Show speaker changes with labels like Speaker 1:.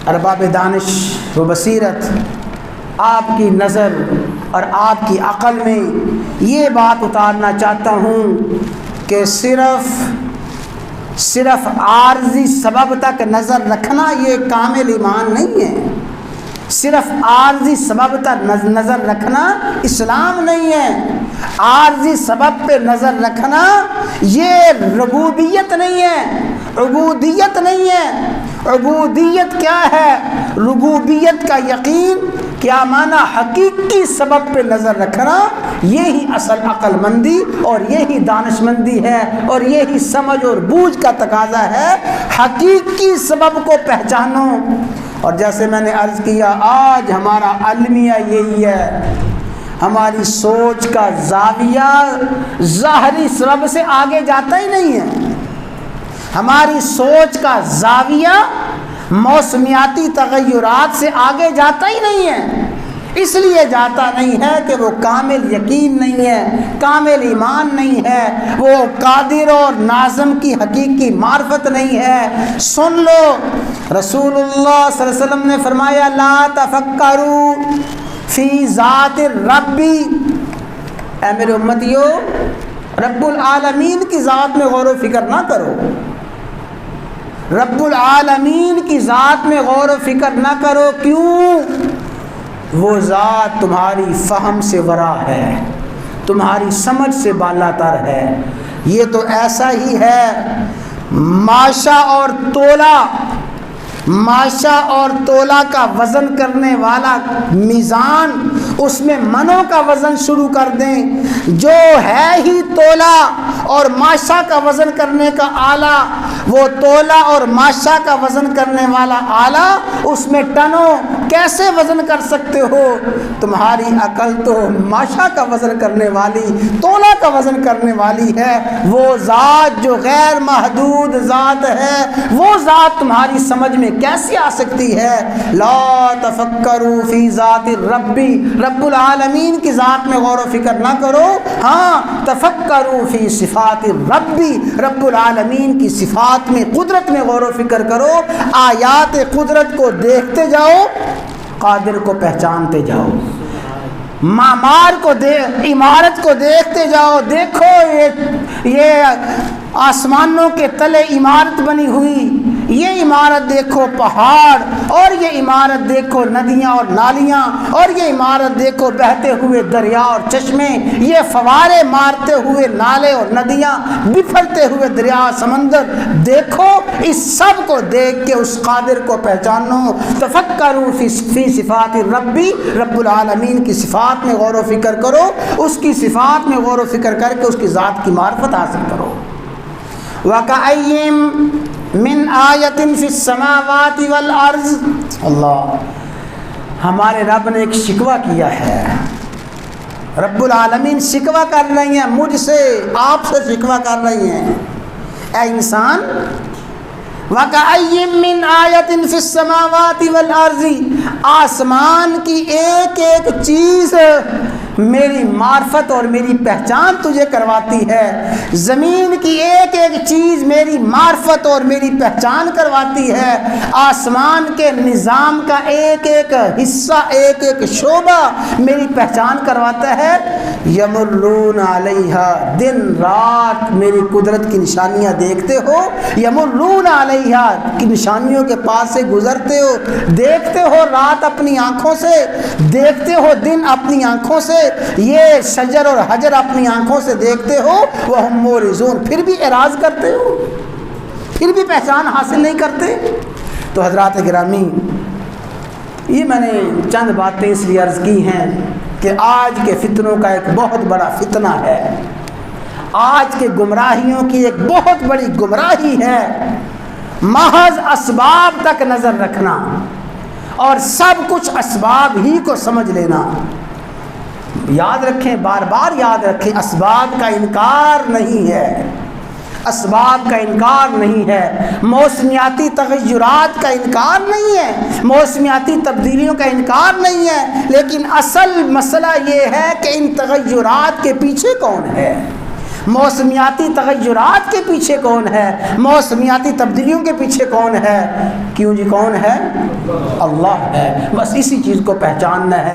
Speaker 1: ارباب دانش و بصیرت، آپ کی نظر اور آپ کی عقل میں یہ بات اتارنا چاہتا ہوں کہ صرف عارضی سبب تک نظر رکھنا یہ کامل ایمان نہیں ہے، صرف عارضی سبب تک نظر رکھنا اسلام نہیں ہے، عارضی سبب پہ نظر رکھنا یہ ربوبیت نہیں ہے، عبودیت نہیں ہے۔ عبودیت کیا ہے؟ ربوبیت کا یقین، کیا معنی؟ حقیقی سبب پہ نظر رکھنا، یہی اصل عقل مندی اور یہی دانش مندی ہے اور یہی سمجھ اور بوجھ کا تقاضا ہے۔ حقیقی سبب کو پہچانو، اور جیسے میں نے عرض کیا آج ہمارا المیہ یہی ہے، ہماری سوچ کا زاویہ ظاہری سبب سے آگے جاتا ہی نہیں ہے، ہماری سوچ کا زاویہ موسمیاتی تغیرات سے آگے جاتا ہی نہیں ہے، اس لیے جاتا نہیں ہے کہ وہ کامل یقین نہیں ہے، کامل ایمان نہیں ہے، وہ قادر اور ناظم کی حقیقی معرفت نہیں ہے۔ سن لو، رسول اللہ صلی اللہ علیہ وسلم نے فرمایا لا تفکروا فی ذات الرب، اے میرے امتیو رب العالمین کی ذات میں غور و فکر نہ کرو، رب العالمین کی ذات میں غور و فکر نہ کرو۔ کیوں؟ وہ ذات تمہاری فہم سے ورا ہے، تمہاری سمجھ سے بالا تر ہے۔ یہ تو ایسا ہی ہے، ماشا اور تولا کا وزن کرنے والا میزان، اس میں منوں کا وزن شروع کر دیں، جو ہے ہی تولا اور ماشا کا وزن کرنے کا آلہ، وہ تولا اور ماشا کا وزن کرنے والا آلہ، اس میں ٹنوں کیسے وزن کر سکتے ہو؟ تمہاری عقل تو ماشا کا وزن کرنے والی، تولا کا وزن کرنے والی ہے۔ وہ ذات جو غیر محدود ذات ہے، وہ ذات تمہاری سمجھ میں کیسے آ سکتی ہے؟ لا تفکروا فی ذات الرب، رب العالمین کی ذات میں غور و فکر نہ کرو، ہاں تفکروا فی صفات الرب، رب العالمین کی صفات میں، قدرت میں غور و فکر کرو، آیات قدرت کو دیکھتے جاؤ، قادر کو پہچانتے جاؤ، معمار کو عمارت کو دیکھتے جاؤ۔ دیکھو یہ آسمانوں کے تلے عمارت بنی ہوئی، یہ عمارت دیکھو پہاڑ، اور یہ عمارت دیکھو ندیاں اور نالیاں، اور یہ عمارت دیکھو بہتے ہوئے دریا اور چشمے، یہ فوارے مارتے ہوئے نالے اور ندیاں، بکھرتے ہوئے دریا سمندر، دیکھو اس سب کو دیکھ کے اس قادر کو پہچانو۔ تفکروا فی صفات الرب، رب العالمین کی صفات میں غور و فکر کرو، اس کی صفات میں غور و فکر کر کے اس کی ذات کی معرفت حاصل کرو۔ وَكَأَيٍّ من آیت فی السماوات والارض، اللہ، ہمارے رب نے ایک شکوہ کیا ہے، رب العالمین شکوہ کر رہی ہیں مجھ سے، آپ سے شکوہ کر رہی ہیں، اے انسان، وَكَأَيٍّ مِّنْ آیَةٍ فِي السَّمَاوَاتِ وَالْأَرْضِ، آسمان کی ایک ایک چیز میری معرفت اور میری پہچان تجھے کرواتی ہے، زمین کی ایک ایک چیز میری معرفت اور میری پہچان کرواتی ہے، آسمان کے نظام کا ایک ایک حصہ، ایک ایک شعبہ میری پہچان کرواتا ہے۔ یمرون علیہا، دن رات میری قدرت کی نشانیاں دیکھتے ہو، یمرون علیہا کی نشانیوں کے پاس سے گزرتے ہو، دیکھتے ہو رات اپنی آنکھوں سے، دیکھتے ہو دن اپنی آنکھوں سے، یہ شجر اور حجر اپنی آنکھوں سے دیکھتے ہو، وہم مورزون، پھر بھی اعراض کرتے ہو، پھر بھی پہچان حاصل نہیں کرتے۔ تو حضرات گرامی، یہ میں نے چند باتیں اس لیے عرض کی ہیں کہ آج کے فتنوں کا ایک بہت بڑا فتنہ ہے، آج کے گمراہیوں کی ایک بہت بڑی گمراہی ہے محض اسباب تک نظر رکھنا اور سب کچھ اسباب ہی کو سمجھ لینا۔ یاد رکھیں، بار بار یاد رکھیں، اسباب کا انکار نہیں ہے، اسباب کا انکار نہیں ہے، موسمیاتی تغیرات کا انکار نہیں ہے، موسمیاتی تبدیلیوں کا انکار نہیں ہے، لیکن اصل مسئلہ یہ ہے کہ ان تغیرات کے پیچھے کون ہے، موسمیاتی تغیرات کے پیچھے کون ہے؟ موسمیاتی تبدیلیوں کے پیچھے کون ہے؟ کیوں جی کون ہے؟ اللہ ہے۔ بس اسی چیز کو پہچاننا ہے۔